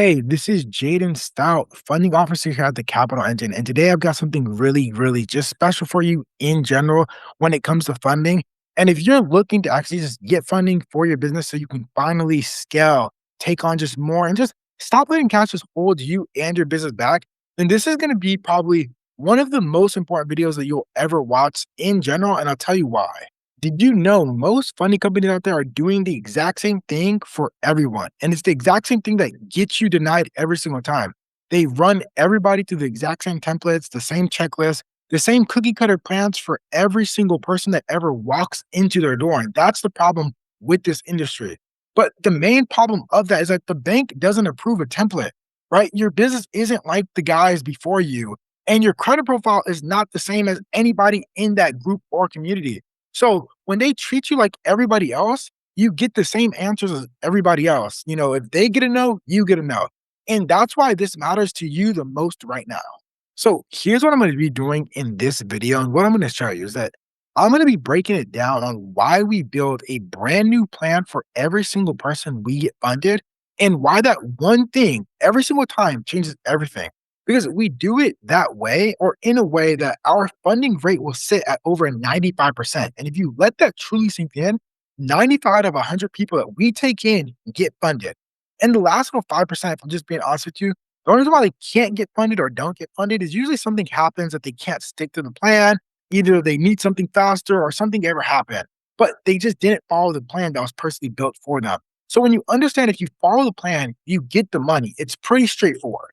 Hey, this is Jaden Stout, funding officer here at the Capital Engine. And today I've got something really just special for you in general when it comes to funding. And if you're looking to actually just get funding for your business so you can finally scale, take on just more, and just stop letting cash just hold you and your business back, then this is going to be probably one of the most important videos that you'll ever watch in general. And I'll tell you why. Did you know most funding companies out there are doing the exact same thing for everyone? And it's the exact same thing that gets you denied every single time. They run everybody through the exact same templates, the same checklist, the same cookie cutter plans for every single person that ever walks into their door. And that's the problem with this industry. But the main problem of that is that the bank doesn't approve a template, right? Your business isn't like the guys before you, and your credit profile is not the same as anybody in that group or community. So when they treat you like everybody else, you get the same answers as everybody else. If they get a no, you get a no. And that's why this matters to you the most right now. So here's what I'm going to be doing in this video. And what I'm going to show you is that I'm going to be breaking it down on why we build a brand new plan for every single person we get funded and why that one thing every single time changes everything. Because we do it that way or in a way that our funding rate will sit at over 95%. And if you let that truly sink in, 95 out of 100 people that we take in get funded. And the last little 5%, if I'm just being honest with you, the only reason why they can't get funded or don't get funded is usually something happens that they can't stick to the plan. Either they need something faster or something ever happened, but they just didn't follow the plan that was personally built for them. So when you understand if you follow the plan, you get the money. It's pretty straightforward.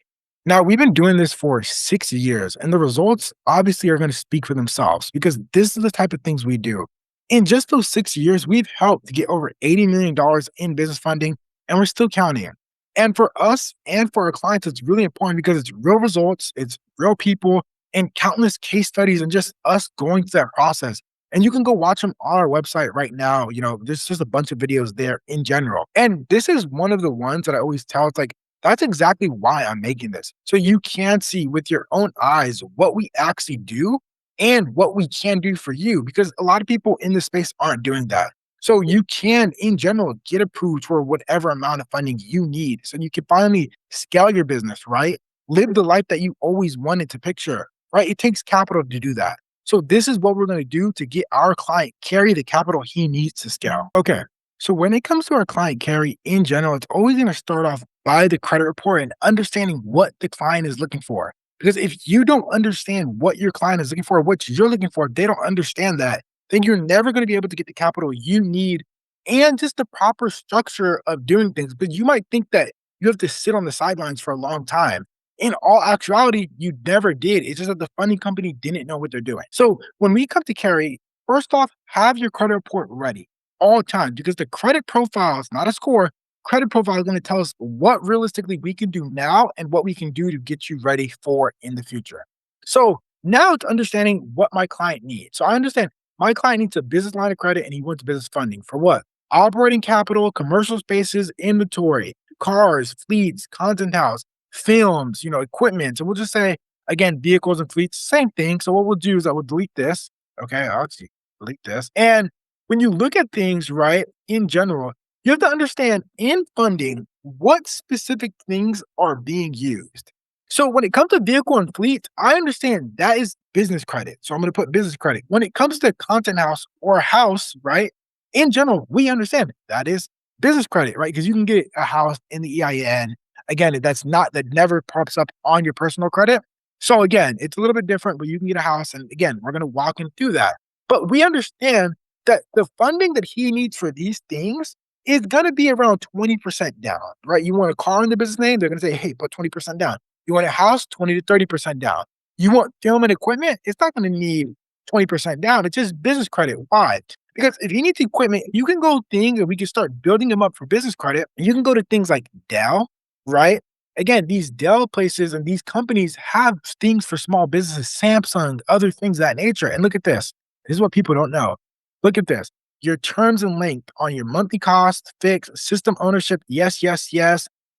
Now, we've been doing this for 6 years, and the results obviously are going to speak for themselves because this is the type of things we do. In just those 6 years, we've helped to get over $80 million in business funding, and we're still counting. And for us and for our clients, it's really important because it's real results, it's real people, and countless case studies, and just us going through that process. And you can go watch them on our website right now. There's just a bunch of videos there in general. And this is one of the ones that I always tell. It's like, that's exactly why I'm making this. So you can see with your own eyes what we actually do and what we can do for you, because a lot of people in this space aren't doing that. So you can, in general, get approved for whatever amount of funding you need. So you can finally scale your business, right? Live the life that you always wanted to picture, right? It takes capital to do that. So this is what we're going to do to get our client carry the capital he needs to scale. Okay. So when it comes to our client carry in general, it's always going to start off by the credit report and understanding what the client is looking for. Because if you don't understand what your client is looking for, what you're looking for, if they don't understand that, then you're never going to be able to get the capital you need and just the proper structure of doing things. But you might think that you have to sit on the sidelines for a long time. In all actuality, you never did. It's just that the funding company didn't know what they're doing. So when we come to carry, first off, have your credit report ready all the time, because the credit profile is not a score. Credit profile is going to tell us what realistically we can do now and what we can do to get you ready for in the future. So now it's understanding what my client needs. So I understand my client needs a business line of credit and he wants business funding for what? Operating capital, commercial spaces, inventory, cars, fleets, content house, films, equipment. So we'll just say, again, vehicles and fleets, same thing. So what we'll do is I will delete this. Okay, I'll actually delete this. And when you look at things, right, in general, you have to understand in funding what specific things are being used. So when it comes to vehicle and fleet, I understand that is business credit. So I'm going to put business credit. When it comes to content house or a house, right, in general, we understand that is business credit, right? Because you can get a house in the EIN. Again, that never pops up on your personal credit. So again, it's a little bit different, but you can get a house. And again, we're going to walk him through that. But we understand that the funding that he needs for these things is going to be around 20% down, right? You want a car in the business name, they're going to say, hey, put 20% down. You want a house, 20 to 30% down. You want film and equipment, it's not going to need 20% down. It's just business credit. Why? Because if you need the equipment, you can go things and we can start building them up for business credit. You can go to things like Dell, right? Again, these Dell places and these companies have things for small businesses, Samsung, other things of that nature. And look at this. This is what people don't know. Look at this. Your terms and length on your monthly cost, fixed, system ownership, yes,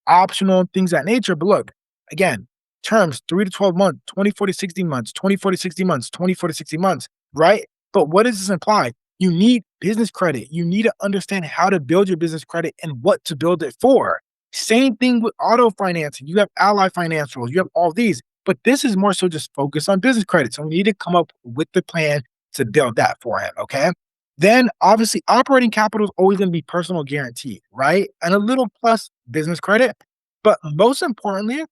optional, things of that nature. But look, again, terms 3 to 12 months, 24 to 60 months, 24 to 60 months, 24 to 60 months, right? But what does this imply? You need business credit. You need to understand how to build your business credit and what to build it for. Same thing with auto financing. You have Ally Financials, you have all these, but this is more so just focused on business credit. So we need to come up with the plan to build that for him. Okay. Then obviously operating capital is always going to be personal guarantee, right? And a little plus business credit. But most importantly,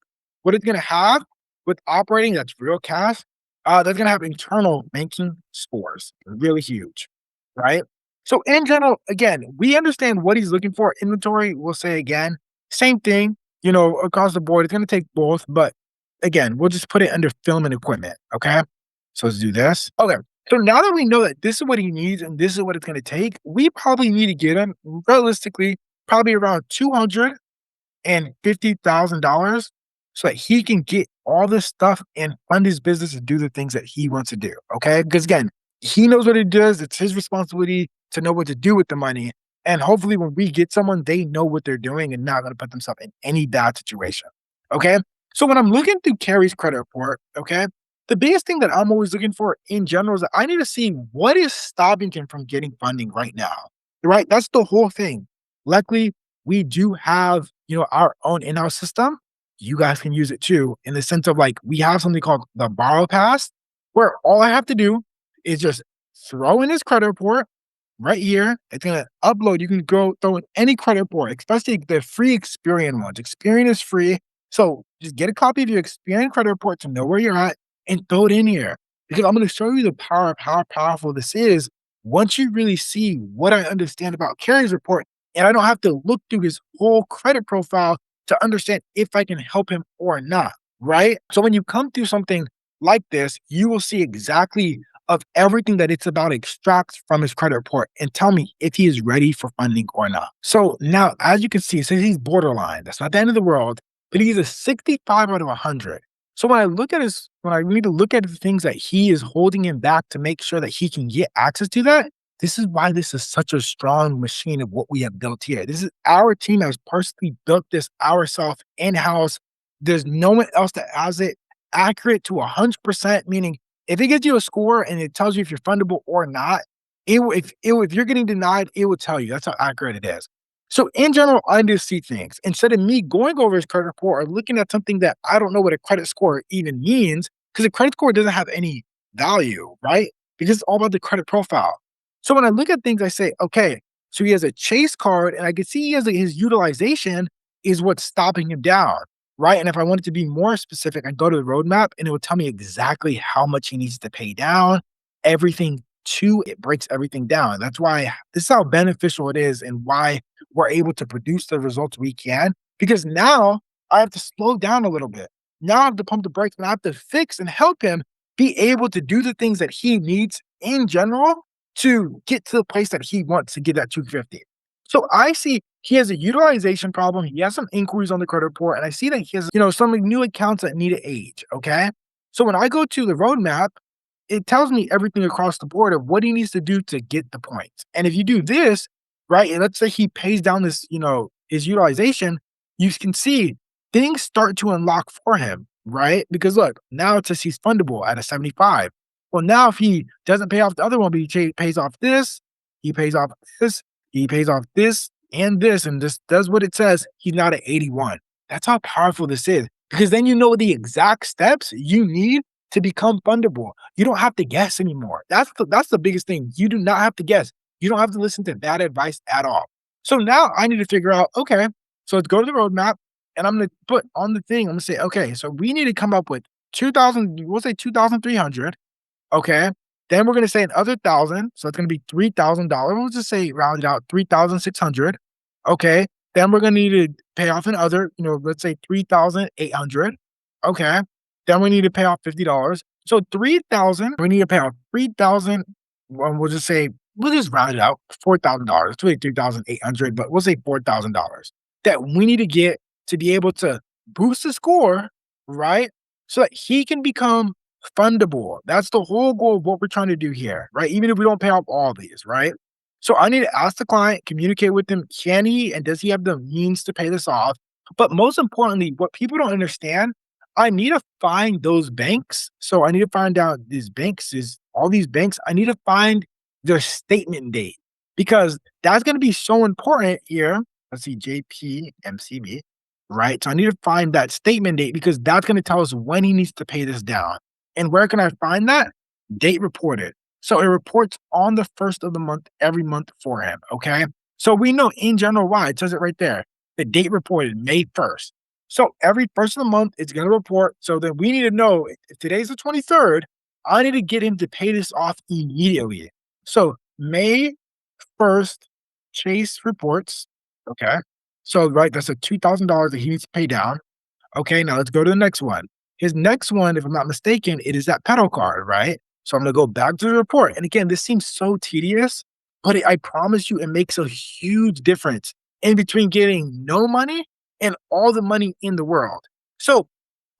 what it's going to have with operating that's real cash, that's going to have internal banking scores, really huge, right? So in general, again, we understand what he's looking for. Inventory, we'll say again, same thing, across the board. It's going to take both, but again, we'll just put it under film and equipment. Okay. So let's do this. Okay. So now that we know that this is what he needs and this is what it's going to take, we probably need to get him realistically probably around $250,000 so that he can get all this stuff and fund his business and do the things that he wants to do. Okay. Because again, he knows what he does. It's his responsibility to know what to do with the money. And hopefully, when we get someone, they know what they're doing and not going to put themselves in any bad situation. Okay. So when I'm looking through Carrie's credit report, okay, the biggest thing that I'm always looking for in general is that I need to see what is stopping him from getting funding right now. Right. That's the whole thing. Luckily, we do have, our own in-house system. You guys can use it too, in the sense of like we have something called the borrow pass, where all I have to do is just throw in his credit report right here. It's gonna upload. You can go throw in any credit report, especially the free Experian ones. Experian is free. So just get a copy of your Experian credit report to know where you're at and throw it in here. Because I'm gonna show you the power of how powerful this is once you really see what I understand about Carrie's report. And I don't have to look through his whole credit profile to understand if I can help him or not. Right. So when you come through something like this, you will see exactly of everything that it's about to extract from his credit report and tell me if he is ready for funding or not. So now, as you can see, it says he's borderline. That's not the end of the world, but he's a 65 out of 100. So when I need to look at the things that he is holding him back to make sure that he can get access to that, this is why this is such a strong machine of what we have built here. This is our team has personally built this ourselves in-house. There's no one else that has it accurate to 100%, meaning if it gives you a score and it tells you if you're fundable or not, if you're getting denied, it will tell you. That's how accurate it is. So in general, I just see things. Instead of me going over his credit report or looking at something that I don't know what a credit score even means, because a credit score doesn't have any value, right? Because it's all about the credit profile. So when I look at things, I say, okay, so he has a Chase card, and I can see he has his utilization is what's stopping him down, right? And if I wanted to be more specific, I go to the roadmap and it would tell me exactly how much he needs to pay down, everything to it breaks everything down. That's why this is how beneficial it is and why we're able to produce the results we can. Because now I have to slow down a little bit. Now I have to pump the brakes and I have to fix and help him be able to do the things that he needs in general to get to the place that he wants to get that 250. So I see he has a utilization problem. He has some inquiries on the credit report, and I see that he has, some new accounts that need to age. Okay. So when I go to the roadmap, it tells me everything across the board of what he needs to do to get the points. And if you do this, right, and let's say he pays down this, his utilization, you can see things start to unlock for him, right? Because look, now it says he's fundable at a 75. Well, now if he doesn't pay off the other one, but he pays off this, he pays off this, he pays off this and this does what it says, he's not at 81. That's how powerful this is. Because then you know the exact steps you need to become fundable. You don't have to guess anymore. That's the biggest thing. You do not have to guess. You don't have to listen to bad advice at all. So now I need to figure out, okay, so let's go to the roadmap and I'm going to put on the thing, I'm going to say, okay, so we need to come up with 2,000, we'll say 2,300. Okay. Then we're going to say another 1,000. So it's going to be $3,000. We'll just say round it out, 3,600. Okay. Then we're going to need to pay off another, let's say 3,800. Okay. Then we need to pay off $50. So 3,000, we need to pay off 3,000. We'll just say, we'll just round it out, $4,000. It's really 3,800, but we'll say $4,000 that we need to get to be able to boost the score, right? So that he can become fundable. That's the whole goal of what we're trying to do here, right? Even if we don't pay off all these, right? So I need to ask the client, communicate with them. Can he and does he have the means to pay this off? But most importantly, what people don't understand, I need to find those banks. So I need to find out all these banks. I need to find their statement date because that's going to be so important here let's see, JPMCB, right? So I need to find that statement date because that's going to tell us when he needs to pay this down. And where can I find that? Date reported. So it reports on the first of the month every month for him. Okay. So we know in general why. It says it right there. The date reported May 1st. So every first of the month, it's going to report. So then we need to know if today's the 23rd, I need to get him to pay this off immediately. So May 1st, Chase reports. Okay. So, right, that's a $2,000 that he needs to pay down. Okay, now let's go to the next one. His next one, if I'm not mistaken, it is that pedal card, right? So I'm gonna go back to the report. And again, this seems so tedious, but I promise you, it makes a huge difference in between getting no money and all the money in the world. So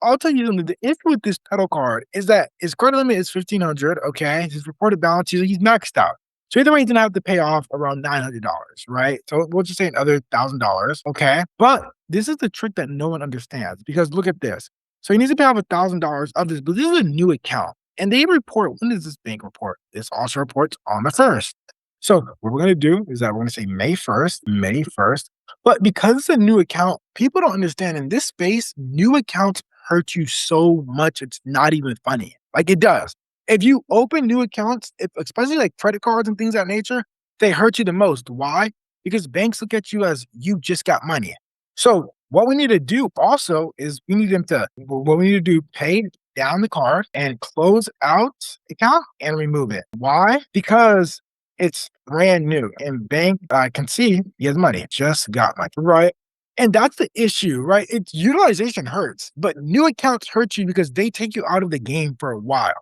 I'll tell you something. The issue with this pedal card is that his credit limit is 1,500. Okay, his reported balance he's maxed out. So either way, he's gonna have to pay off around $900, right? So we'll just say another $1,000. Okay, but this is the trick that no one understands because look at this. So he needs to pay off $1,000 of this, but this is a new account, and they report. When does this bank report? This also reports on the first. So what we're gonna do is that we're gonna say May 1st. But because it's a new account, people don't understand in this space, new accounts hurt you so much, it's not even funny. Like it does. If you open new accounts, especially like credit cards and things of that nature, they hurt you the most. Why? Because banks look at you as you just got money. So what we need to do also is we need them to, what we need to do, pay down the card and close out account and remove it. Why? Because it's brand new and bank can see he has money, just got money, right? And that's the issue, right? It's utilization hurts, but new accounts hurt you because they take you out of the game for a while.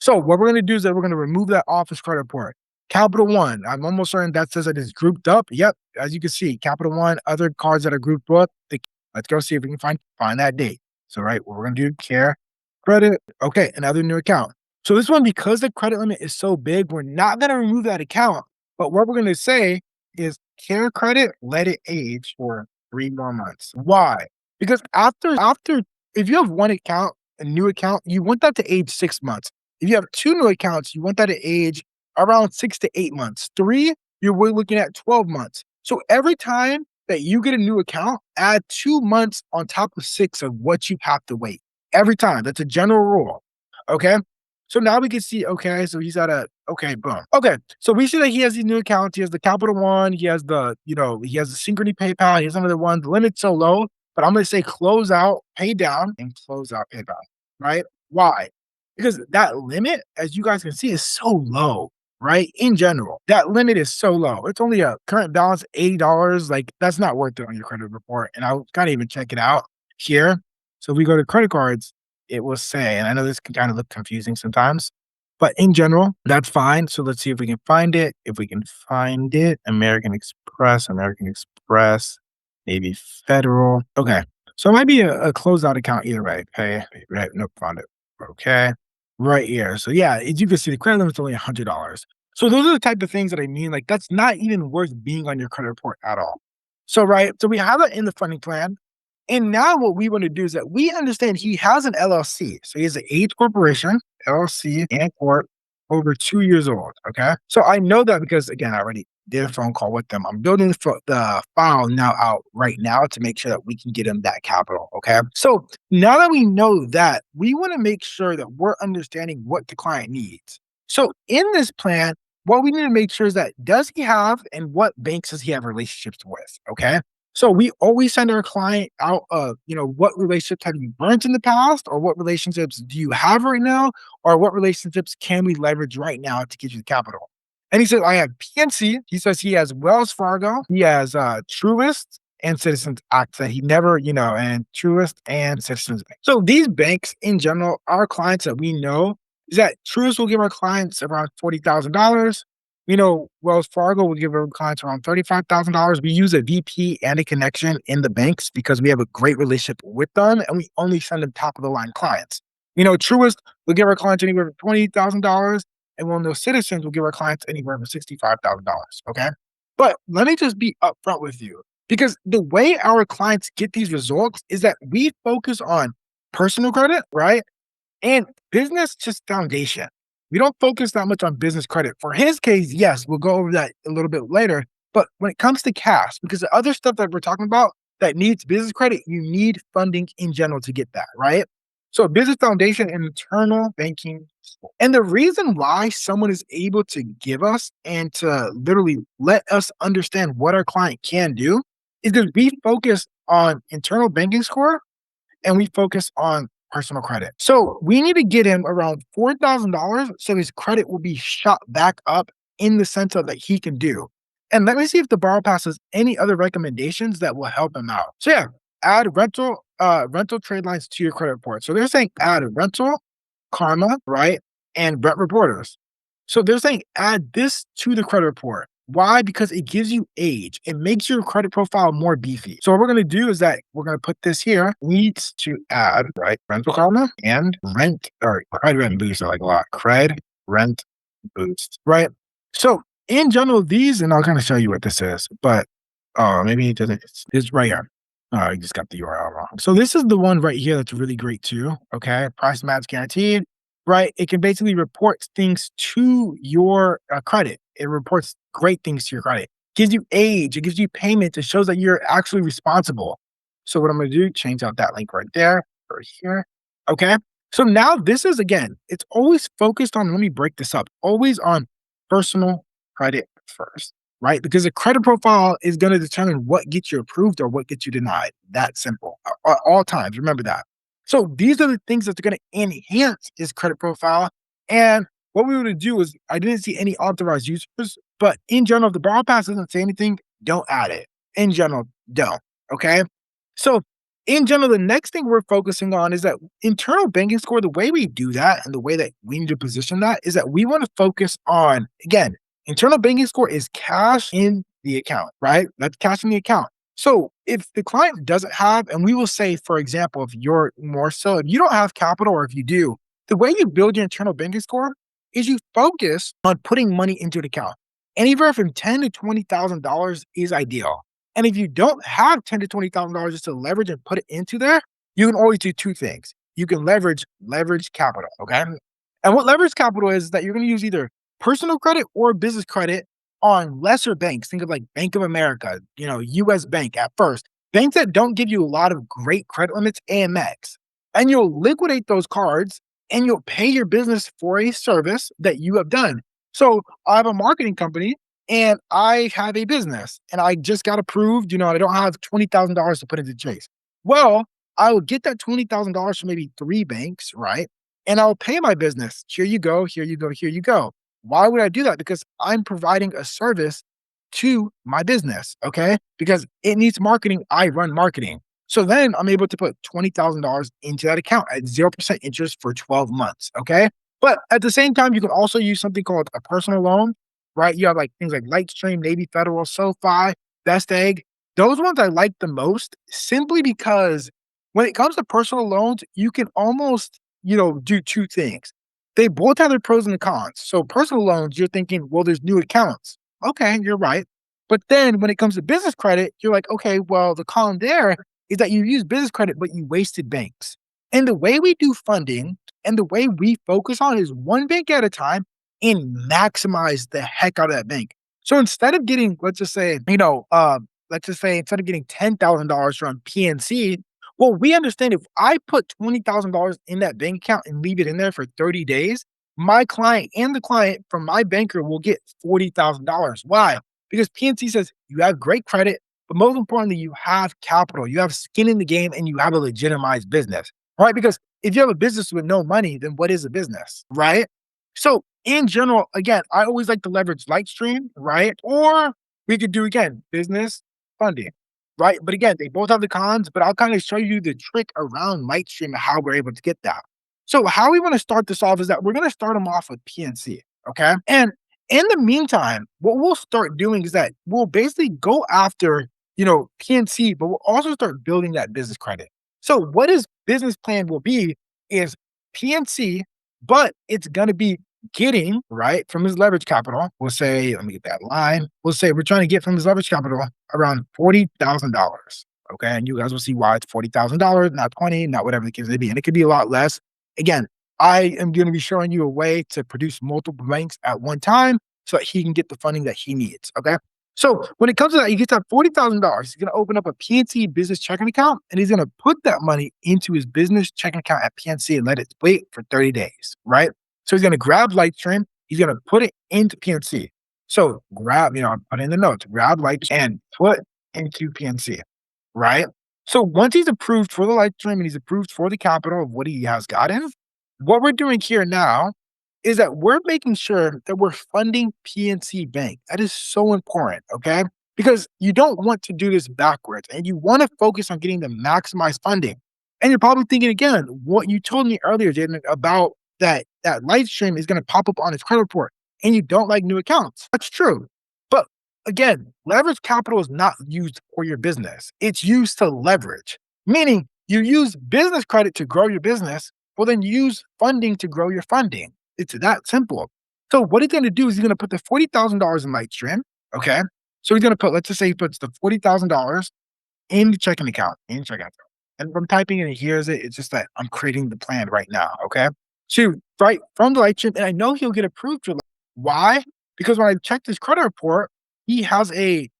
So what we're gonna do is that we're gonna remove that office credit report. Capital One, I'm almost certain that says that it's grouped up. Yep, as you can see, Capital One, other cards that are grouped up. Let's go see if we can find that date. So right, what we're gonna do, care, credit, okay, another new account. So this one, because the credit limit is so big, we're not gonna remove that account. But what we're gonna say is care credit, let it age for 3 more months. Why? Because after if you have one account, a new account, you want that to age 6 months. If you have two new accounts, you want that to age around 6 to 8 months. Three, we're looking at 12 months. So every time that you get a new account, add 2 months on top of six of what you have to wait. Every time. That's a general rule. Okay. So now we can see, okay, so he's at okay, boom. Okay. So we see that he has these new accounts. He has the Capital One. He has he has the Synchrony PayPal. He has some of the ones. The limit's so low, but I'm going to say close out, pay down, and close out, pay down. Right? Why? Because that limit, as you guys can see, is so low, right? In general, that limit is so low. It's only a current balance $80. Like that's not worth it on your credit report. And I'll kind of even check it out here. So if we go to credit cards, it will say, and I know this can kind of look confusing sometimes, but in general, that's fine. So let's see if we can find it. If we can find it, American Express, maybe Federal. Okay. So it might be a closeout account either way. Okay. Right. Nope. Found it. Okay. Right here. So yeah, as you can see, the credit limit's only $100. So those are the type of things that I mean. Like that's not even worth being on your credit report at all. So right. So we have that in the funding plan. And now what we want to do is that we understand he has an LLC. So he has an age corporation, LLC, and corp over 2 years old. Okay. So I know that because again, I already did a phone call with them. I'm building the file now out right now to make sure that we can get him that capital. Okay. So now that we know that, we want to make sure that we're understanding what the client needs. So in this plan, what we need to make sure is that does he have and what banks does he have relationships with? Okay. So we always send our client out what relationships have you burnt in the past, or what relationships do you have right now, or what relationships can we leverage right now to get you the capital? And he said, I have PNC. He says he has Wells Fargo, he has Truist and Citizens Act that he never, and Truist and Citizens Bank. So these banks in general, our clients that we know is that Truist will give our clients around $40,000. Wells Fargo will give our clients around $35,000. We use a VP and a connection in the banks because we have a great relationship with them and we only send them top of the line clients. Truist will give our clients anywhere from $20,000 and we'll know Citizens will give our clients anywhere from $65,000. Okay. But let me just be upfront with you because the way our clients get these results is that we focus on personal credit, right? And business just foundation. We don't focus that much on business credit. For his case, yes, we'll go over that a little bit later. But when it comes to cash, because the other stuff that we're talking about that needs business credit, you need funding in general to get that, right? So business foundation and internal banking. And the reason why someone is able to give us and to literally let us understand what our client can do is because we focus on internal banking score and we focus on personal credit. So we need to get him around $4,000 so his credit will be shot back up in the sense of that he can do. And let me see if the borrow pass has any other recommendations that will help him out. So yeah, add rental trade lines to your credit report. So they're saying add rental, karma, right? And rent reporters. So they're saying add this to the credit report. Why? Because it gives you age. It makes your credit profile more beefy. So what we're going to do is that we're going to put this here. Needs to add, right? Rental karma and rent or credit rent boost are like a lot. Cred rent boost, right? So in general, these, and I'll kind of show you what this is, but maybe it doesn't. It's right here. I just got the URL wrong. So this is the one right here that's really great too. Okay. Price match guaranteed, right? It can basically report things to your credit. It reports great things to your credit. Gives you age. It gives you payment. It shows that you're actually responsible. So what I'm going to do, change out that link right there, right here. Okay. So now this is, again, it's always focused on, let me break this up, always on personal credit first, right? Because a credit profile is going to determine what gets you approved or what gets you denied. That simple at all times. Remember that. So these are the things that are going to enhance his credit profile. And what we would do is, I didn't see any authorized users, but in general, if the borrow pass doesn't say anything, don't add it. In general, don't. Okay. So in general, the next thing we're focusing on is that internal banking score. The way we do that and the way that we need to position that is that we want to focus on, again, internal banking score is cash in the account, right? That's cash in the account. So if the client doesn't have, and we will say, for example, if you're more so, if you don't have capital or if you do, the way you build your internal banking score is you focus on putting money into an account. Anywhere from $10,000 to $20,000 is ideal. And if you don't have $10,000 to $20,000 just to leverage and put it into there, you can always do two things. You can leverage capital. Okay. And what leverage capital is that you're going to use either personal credit or business credit on lesser banks. Think of like Bank of America, US Bank at first. Banks that don't give you a lot of great credit limits, AMX. And you'll liquidate those cards and you'll pay your business for a service that you have done. So I have a marketing company and I have a business and I just got approved. I don't have $20,000 to put into Chase. Well, I will get that $20,000 from maybe 3 banks, right? And I'll pay my business. Here you go, here you go, here you go. Why would I do that? Because I'm providing a service to my business, okay? Because it needs marketing. I run marketing. So then I'm able to put $20,000 into that account at 0% interest for 12 months, okay? But at the same time, you can also use something called a personal loan, right? You have like things like Lightstream, Navy Federal, SoFi, Best Egg. Those ones I like the most simply because when it comes to personal loans, you can almost, do two things. They both have their pros and the cons. So personal loans, you're thinking, well, there's new accounts. Okay, you're right. But then when it comes to business credit, you're like, okay, well, the con there is that you use business credit, but you wasted banks. And the way we do funding and the way we focus on is one bank at a time and maximize the heck out of that bank. So instead of getting, instead of getting $10,000 from PNC, well, we understand if I put $20,000 in that bank account and leave it in there for 30 days, my client and the client from my banker will get $40,000. Why? Because PNC says you have great credit, but most importantly, you have capital, you have skin in the game, and you have a legitimized business, right? Because if you have a business with no money, then what is a business, right? So in general, again, I always like to leverage Lightstream, right? Or we could do, again, business funding, right? But again, they both have the cons, but I'll kind of show you the trick around Lightstream and how we're able to get that. So how we want to start this off is that we're going to start them off with PNC, okay? And in the meantime, what we'll start doing is that we'll basically go after, PNC, but we'll also start building that business credit. So what his business plan will be is PNC, but it's going to be getting, right, from his leverage capital. We'll say, let me get that line. We'll say we're trying to get from his leverage capital around $40,000. Okay. And you guys will see why it's $40,000, not 20, not whatever the case may be. And it could be a lot less. Again, I am going to be showing you a way to produce multiple banks at one time so that he can get the funding that he needs. Okay. So when it comes to that, he gets that $40,000. He's going to open up a PNC business checking account and he's going to put that money into his business checking account at PNC and let it wait for 30 days, right? So he's going to grab Lightstream. He's going to put it into PNC. So grab, I put in the notes, grab Lightstream and put into PNC, right? So once he's approved for the Lightstream and he's approved for the capital of what he has gotten, what we're doing here now is that we're making sure that we're funding PNC Bank. That is so important, okay? Because you don't want to do this backwards and you want to focus on getting the maximized funding. And you're probably thinking again, what you told me earlier, Jaden, about that Lightstream is going to pop up on his credit report and you don't like new accounts. That's true. But again, leverage capital is not used for your business. It's used to leverage, meaning you use business credit to grow your business, well, then use funding to grow your funding. It's that simple. So what he's going to do is he's going to put the $40,000 in Lightstream. Okay. So he's going to put, let's just say he puts the $40,000 in the checking account, And from typing it, he hears it. It's just that I'm creating the plan right now. Okay. So right from the Lightstream, and I know he'll get approved for. Why? Because when I checked his credit report, he has a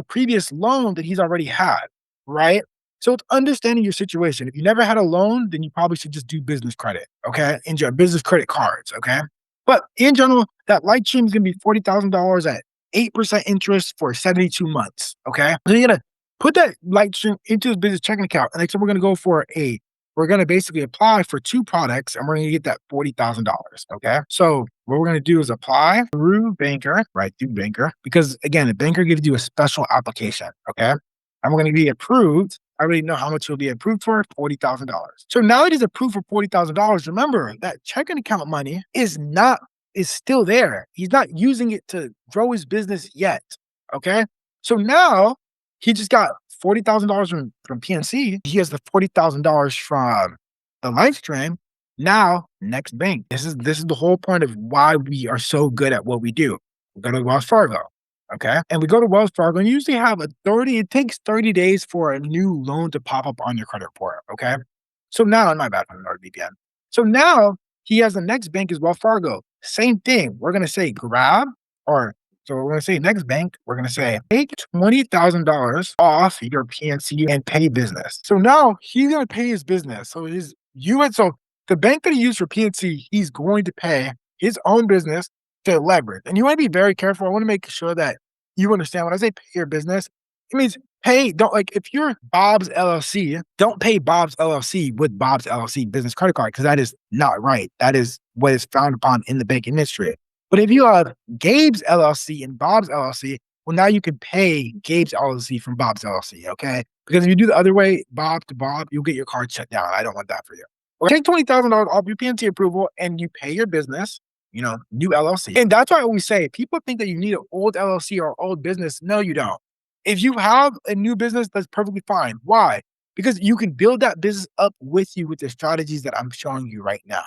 previous loan that he's already had, right? So it's understanding your situation. If you never had a loan, then you probably should just do business credit, okay? And your business credit cards, okay? But in general, that Lightstream is gonna be $40,000 at 8% interest for 72 months, okay? So you're gonna put that Lightstream into his business checking account. And so we're gonna basically apply for 2 products and we're gonna get that $40,000, okay? So what we're gonna do is apply through Banker, right, through Banker, because again, the Banker gives you a special application, okay? And we're gonna be approved. I already know how much he'll be approved for, $40,000. So now it is approved for $40,000. Remember, that checking account money is still there. He's not using it to grow his business yet, okay? So now he just got $40,000 from PNC. He has the $40,000 from the Lightstream. Now, next bank. This is the whole point of why we are so good at what we do. We go to Wells Fargo, okay? And we go to Wells Fargo and usually have it takes 30 days for a new loan to pop up on your credit report, okay? So now, my bad, I'm VPN. So now he has the next bank is Wells Fargo. Same thing. We're gonna say grab or so we're going to say next bank, we're going to say take $20,000 off your PNC and pay business. So now he's going to pay his business. So the bank that he used for PNC, he's going to pay his own business to leverage. And you want to be very careful. I want to make sure that you understand when I say pay your business, it means if you're Bob's LLC, don't pay Bob's LLC with Bob's LLC business credit card because that is not right. That is what is frowned upon in the banking industry. But if you have Gabe's LLC and Bob's LLC, well, now you can pay Gabe's LLC from Bob's LLC, okay? Because if you do the other way, Bob to Bob, you'll get your card shut down. I don't want that for you. Or take $20,000 off your PNC approval and you pay your business, new LLC. And that's why I always say, people think that you need an old LLC or old business. No, you don't. If you have a new business, that's perfectly fine. Why? Because you can build that business up with you with the strategies that I'm showing you right now,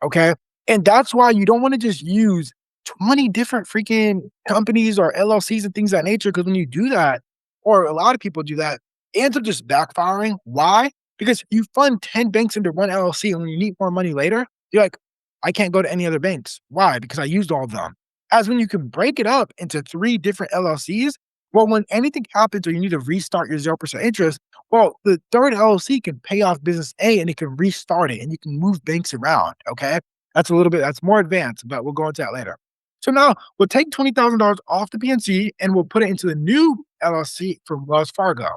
okay? And that's why you don't want to just use 20 different freaking companies or LLCs and things of that nature. Because when you do that, or a lot of people do that, it ends up just backfiring. Why? Because you fund 10 banks into one LLC and when you need more money later, you're like, I can't go to any other banks. Why? Because I used all of them. As when you can break it up into 3 different LLCs, well, when anything happens or you need to restart your 0% interest, well, the third LLC can pay off business A and it can restart it and you can move banks around. Okay. That's more advanced, but we'll go into that later. So now we'll take $20,000 off the PNC and we'll put it into the new LLC from Wells Fargo.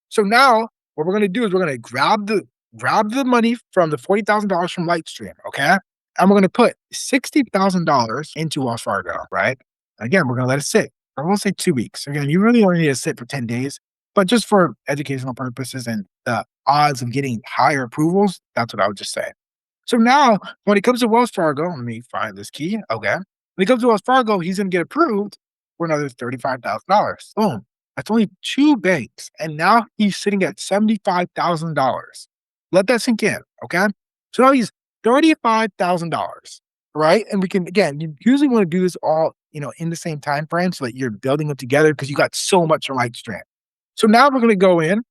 So now what we're going to do is we're going to grab the money from the $40,000 from Lightstream, okay? And we're going to put $60,000 into Wells Fargo, right? Again, we're going to let it sit. I won't say 2 weeks. Again, you really only need to sit for 10 days, but just for educational purposes and the odds of getting higher approvals, that's what I would just say. So now when it comes to Wells Fargo, let me find this key, okay? When it comes to Wells Fargo, he's going to get approved for another $35,000. Boom. That's only 2 banks. And now he's sitting at $75,000. Let that sink in, okay? So now he's $35,000, right? And we can, again, you usually want to do this all, in the same time frame so that you're building them together because you got so much from Lightstream. So now we're going to go in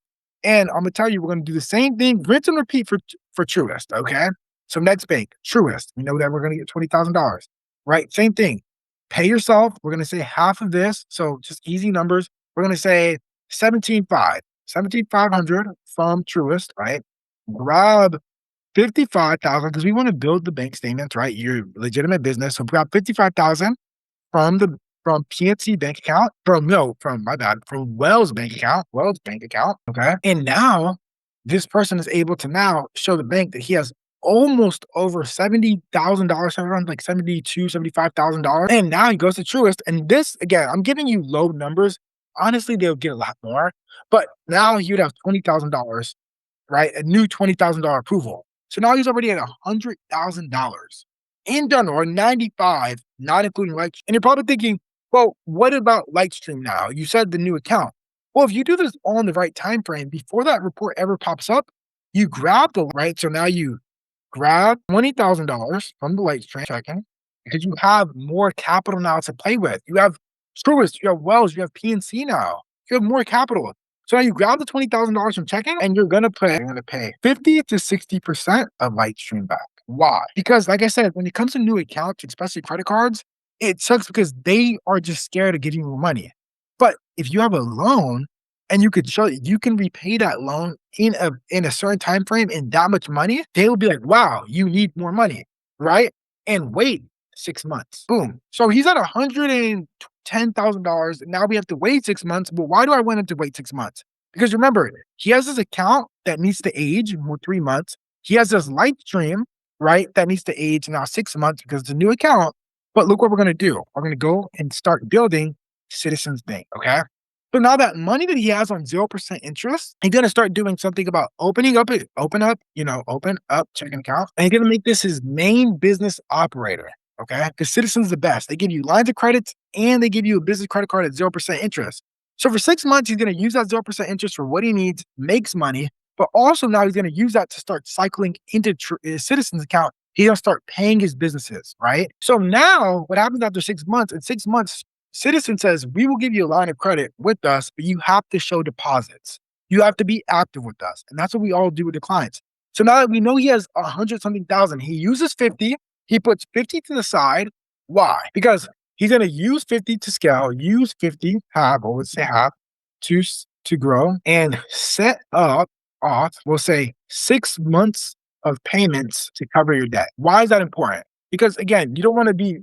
and I'm going to tell you, we're going to do the same thing, rinse and repeat for Truist, okay? So next bank, Truist. We know that we're going to get $20,000. Right? Same thing. pay yourself. We're going to say half of this. So just easy numbers. We're going to say 17.5, 17,500 from Truist, right? Grab 55,000 because we want to build the bank statements, right? You're a legitimate business. So grab 55,000 from the from PNC bank account, from no, from my bad, from Wells bank account. Okay. And now this person is able to now show the bank that he has almost over $70,000, around like 72, $75,000. And now he goes to Truist. And this again, I'm giving you low numbers. Honestly, they'll get a lot more. But now you'd have $20,000, right? A new $20,000 approval. So now he's already at $100,000 in done or 95, not including Lightstream. And you're probably thinking, well, what about Lightstream now? You said the new account. Well, if you do this all in the right time frame, before that report ever pops up, you grab the right. So now you grab $20,000 from the Lightstream checking because you have more capital now to play with. You have Truist, you have Wells, you have PNC now. You have more capital. So now you grab the $20,000 from checking and you're gonna pay 50 to 60% of Lightstream back. Why? Because like I said, when it comes to new accounts, especially credit cards, it sucks because they are just scared of giving you money. But if you have a loan and you could show you can repay that loan in a certain time frame in that much money, they will be like, wow, you need more money, right? And wait 6 months. Boom. So he's at $110,000. Now we have to wait 6 months. But why do I want him to wait 6 months? Because remember, he has this account that needs to age more 3 months. He has this light stream, right? That needs to age now 6 months because it's a new account. But look what we're going to do. We're going to go and start building Citizens Bank. Okay. So now that money that he has on 0% interest, he's going to start doing something about open up checking account. And he's going to make this his main business operator. Okay. Because Citizens the best. They give you lines of credits and they give you a business credit card at 0% interest. So for 6 months, he's going to use that 0% interest for what he needs, makes money, but also now he's going to use that to start cycling into his Citizens account. He's going to start paying his businesses, right? So now what happens after 6 months? In 6 months, Citizen says, we will give you a line of credit with us, but you have to show deposits. You have to be active with us. And that's what we all do with the clients. So now that we know he has 100 something thousand, he uses 50, he puts 50 to the side. Why? Because he's going to use 50 to scale, use 50, half, or let's say half, to grow and set up off, we'll say 6 months of payments to cover your debt. Why is that important? Because again, you don't want to be,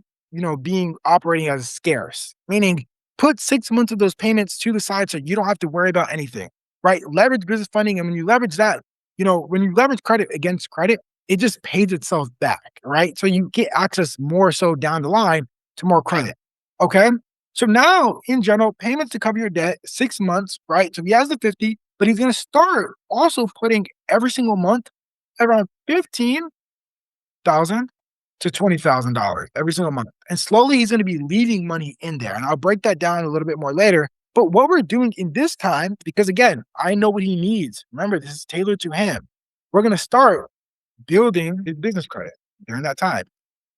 being operating as scarce, meaning put 6 months of those payments to the side so you don't have to worry about anything, right? Leverage business funding. And when you leverage that, when you leverage credit against credit, it just pays itself back, right? So you get access more so down the line to more credit. Okay. So now in general, payments to cover your debt, 6 months, right? So he has the 50, but he's going to start also putting every single month around 15,000 to $20,000 every single month. And slowly he's going to be leaving money in there. And I'll break that down a little bit more later. But what we're doing in this time, because again, I know what he needs. Remember, this is tailored to him. We're going to start building his business credit during that time.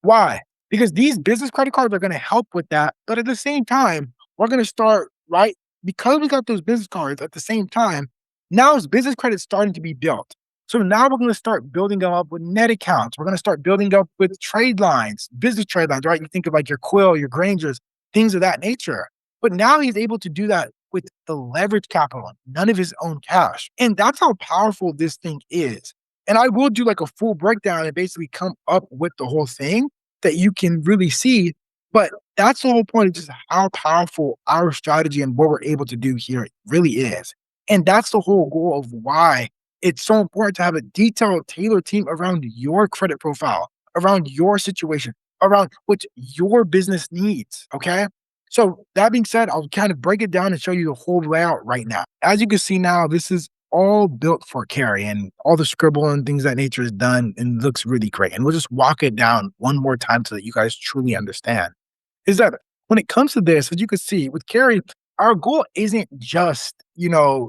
Why? Because these business credit cards are going to help with that. But at the same time, we're going to start, right? Because we got those business cards at the same time, now his business credit is starting to be built. So now we're going to start building them up with net accounts. We're going to start building up with trade lines, business trade lines, right? You think of like your Quill, your Grangers, things of that nature. But now he's able to do that with the leverage capital, none of his own cash. And that's how powerful this thing is. And I will do like a full breakdown and basically come up with the whole thing that you can really see. But that's the whole point of just how powerful our strategy and what we're able to do here really is. And that's the whole goal of why it's so important to have a detailed, tailored team around your credit profile, around your situation, around what your business needs. Okay. So that being said, I'll kind of break it down and show you the whole layout right now. As you can see now, this is all built for carry and all the scribble and things of that nature is done and looks really great. And we'll just walk it down one more time so that you guys truly understand. Is that when it comes to this, as you can see with carry, our goal isn't just,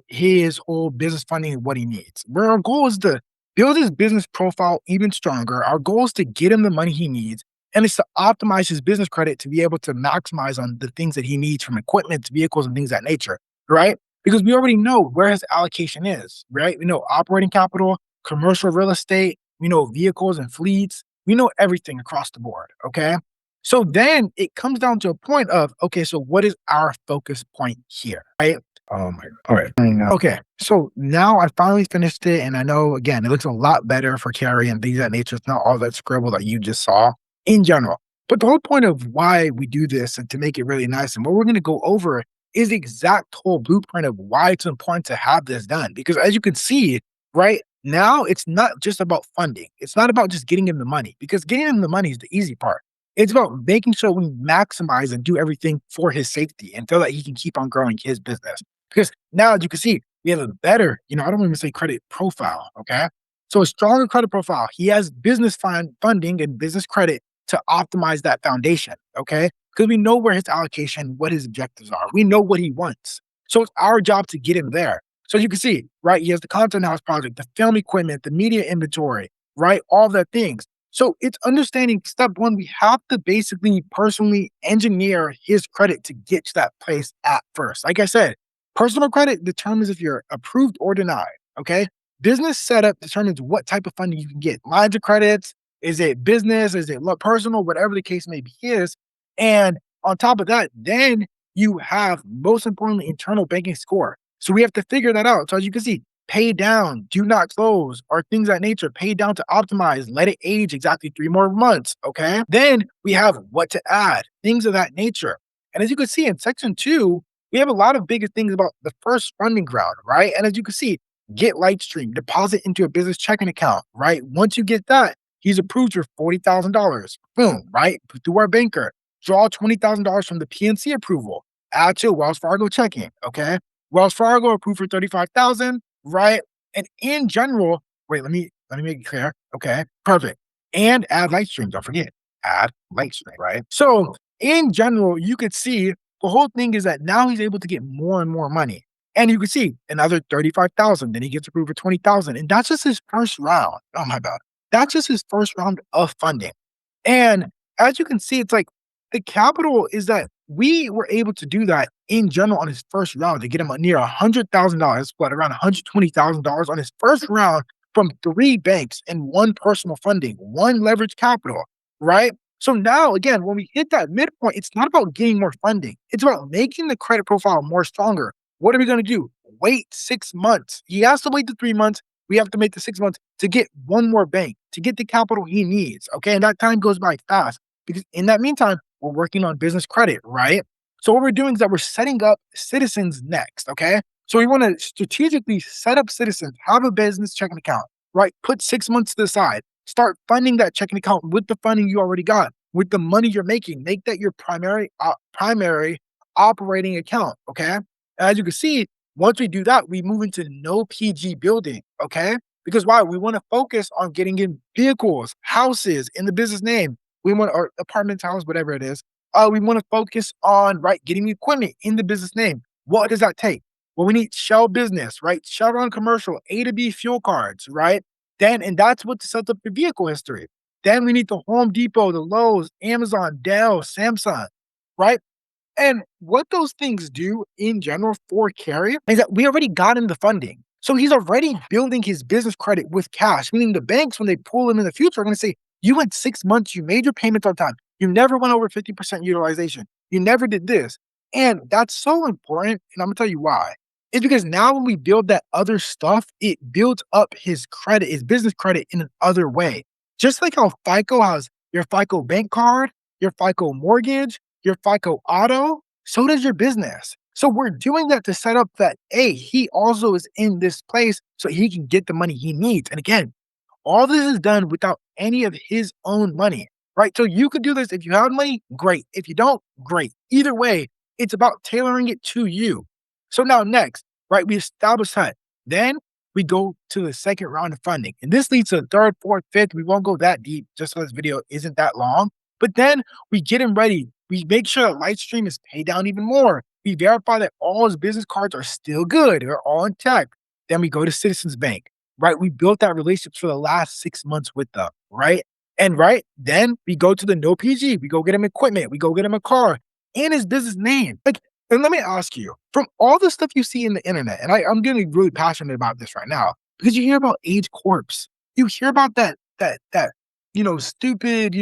his whole business funding and what he needs. Where our goal is to build his business profile even stronger. Our goal is to get him the money he needs. And it's to optimize his business credit to be able to maximize on the things that he needs from equipment to vehicles and things of that nature, right? Because we already know where his allocation is, right? We know operating capital, commercial real estate, we know vehicles and fleets. We know everything across the board, okay? So then it comes down to a point of, okay, so what is our focus point here, right? Oh my, all right. I know. Okay, so now I finally finished it, and I know again it looks a lot better for Carrie and things of that nature. It's not all that scribble that you just saw in general. But the whole point of why we do this and to make it really nice, and what we're going to go over is the exact whole blueprint of why it's important to have this done. Because as you can see, right now, it's not just about funding. It's not about just getting him the money, because getting him the money is the easy part. It's about making sure we maximize and do everything for his safety and so that he can keep on growing his business. Because now, as you can see, we have a better, I don't even say credit profile. Okay. So a stronger credit profile. He has business funding and business credit to optimize that foundation. Okay. Because we know where his allocation, what his objectives are. We know what he wants. So it's our job to get him there. So you can see, right? He has the content house project, the film equipment, the media inventory, right? All the things. So it's understanding step one, we have to basically personally engineer his credit to get to that place at first. Like I said, personal credit determines if you're approved or denied. Okay. Business setup determines what type of funding you can get. Lines of credits, is it business, is it personal, whatever the case may be is. And on top of that, then you have most importantly internal banking score. So we have to figure that out. So as you can see, pay down, do not close, or things of that nature, pay down to optimize, let it age exactly 3 more months. Okay. Then we have what to add, things of that nature. And as you can see in section 2, we have a lot of bigger things about the first funding round, right? And as you can see, get Lightstream, deposit into a business checking account, right? Once you get that, he's approved for $40,000. Boom, right? Through our banker. Draw $20,000 from the PNC approval. Add to Wells Fargo checking. Okay. Wells Fargo approved for 35,000, right? And in general, wait, let me make it clear. Okay, perfect. And add Lightstream. Don't forget, add Lightstream, right? So in general, you could see the whole thing is that now he's able to get more and more money. And you can see another 35,000, then he gets approved for 20,000. And that's just his first round. Oh my God. That's just his first round of funding. And as you can see, it's like the capital is that we were able to do that in general on his first round to get him near $100,000, but around $120,000 on his first round from 3 banks and 1 personal funding, 1 leverage capital, right? So now, again, when we hit that midpoint, it's not about getting more funding. It's about making the credit profile more stronger. What are we going to do? Wait 6 months. He has to wait the 3 months. We have to make the 6 months to get 1 more bank, to get the capital he needs. Okay. And that time goes by fast because in that meantime, we're working on business credit, right? So what we're doing is that we're setting up Citizens next, okay? So we want to strategically set up Citizens, have a business checking account, right? Put 6 months to the side. Start funding that checking account with the funding you already got, with the money you're making. Make that your primary operating account, okay? As you can see, once we do that, we move into no PG building, okay? Because why? We want to focus on getting in vehicles, houses in the business name. We want our apartments, house, whatever it is. We want to focus on, right, getting equipment in the business name. What does that take? Well, we need Shell business, right? Chevron commercial, A to B fuel cards, right? Then, and that's what sets up the vehicle history. Then we need the Home Depot, the Lowe's, Amazon, Dell, Samsung, right? And what those things do in general for Carrier is that we already got him the funding. So he's already building his business credit with cash, meaning the banks, when they pull him in the future, are going to say, you went 6 months, you made your payments on time. You never went over 50% utilization. You never did this. And that's so important. And I'm going to tell you why. It's because now when we build that other stuff, it builds up his credit, his business credit in an other way. Just like how FICO has your FICO bank card, your FICO mortgage, your FICO auto, so does your business. So we're doing that to set up that, A, he also is in this place so he can get the money he needs. And again, all this is done without any of his own money, right? So you could do this if you have money, great. If you don't, great. Either way, it's about tailoring it to you. So now next, right, we establish that. Then we go to the second round of funding. And this leads to the third, fourth, fifth. We won't go that deep just so this video isn't that long. But then we get him ready. We make sure that Lightstream is paid down even more. We verify that all his business cards are still good. They're all intact. Then we go to Citizens Bank, right? We built that relationship for the last 6 months with them, right? And then we go to the no PG. We go get him equipment. We go get him a car and his business name. Like, and let me ask you, from all the stuff you see in the internet, and I'm getting really passionate about this right now because you hear about Age Corpse. You hear about that stupid,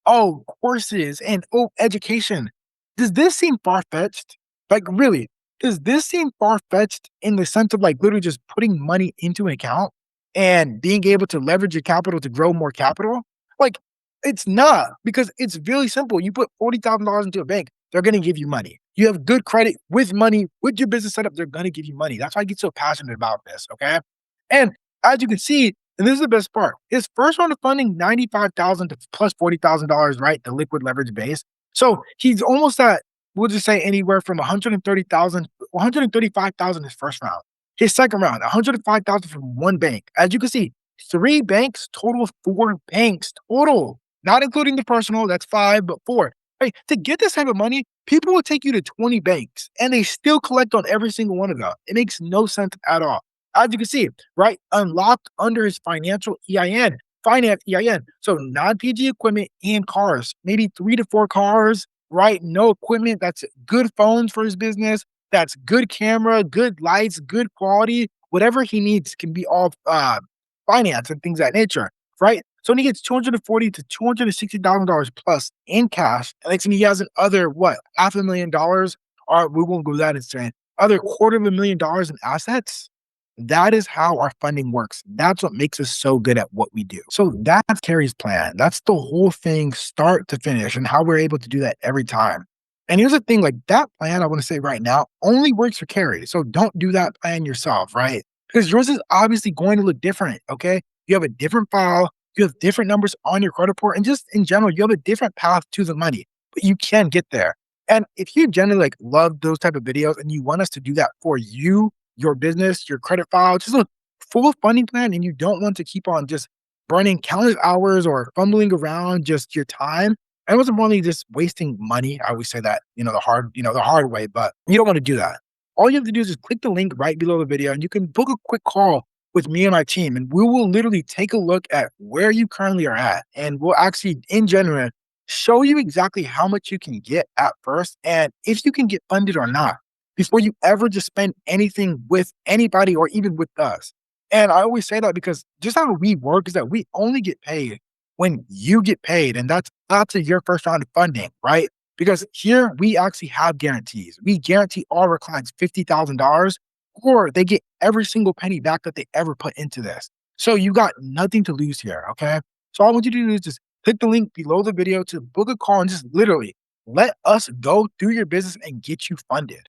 Oh, courses and oh, education. Does this seem far-fetched? Like, really, does this seem far-fetched in the sense of like literally just putting money into an account and being able to leverage your capital to grow more capital? Like, it's not because it's really simple. You put $40,000 into a bank, they're going to give you money. You have good credit with money, with your business setup, they're going to give you money. That's why I get so passionate about this. Okay. And as you can see, and this is the best part. His first round of funding, 95,000 to plus $40,000, right? The liquid leverage base. So he's almost at, we'll just say anywhere from 130,000, 135,000 his first round. His second round, 105,000 from one bank. As you can see, three banks, total of four banks total, not including the personal, that's five, but four. Right? To get this type of money, people will take you to 20 banks and they still collect on every single one of them. It makes no sense at all. As you can see, right? Unlocked under his financial EIN, finance EIN. So non-PG equipment and cars, maybe 3 to 4 cars, right? No equipment. That's good phones for his business. That's good camera, good lights, good quality. Whatever he needs can be all finance and things of that nature, right? So when he gets 240 to $260,000 plus in cash, and next thing he has another what, $500,000, or we won't go that insane, other $250,000 in assets. That is how our funding works. That's what makes us so good at what we do. So that's Carrie's plan. That's the whole thing, start to finish, and how we're able to do that every time. And here's the thing, like that plan, I want to say right now, only works for Carrie. So don't do that plan yourself, right? Because yours is obviously going to look different. Okay. You have a different file, you have different numbers on your credit report, and just in general, you have a different path to the money, but you can get there. And if you generally like love those type of videos and you want us to do that for you, your business, your credit file, just a full funding plan, and you don't want to keep on just burning countless hours or fumbling around just your time. And it wasn't really just wasting money. I always say that, the hard way, but you don't want to do that. All you have to do is just click the link right below the video and you can book a quick call with me and my team. And we will literally take a look at where you currently are at. And we'll actually, in general, show you exactly how much you can get at first and if you can get funded or not before you ever just spend anything with anybody or even with us. And I always say that because just how we work is that we only get paid when you get paid. And that's after your first round of funding, right? Because here we actually have guarantees. We guarantee all our clients $50,000 or they get every single penny back that they ever put into this. So you got nothing to lose here. Okay. So all I want you to do is just click the link below the video to book a call and just literally let us go through your business and get you funded.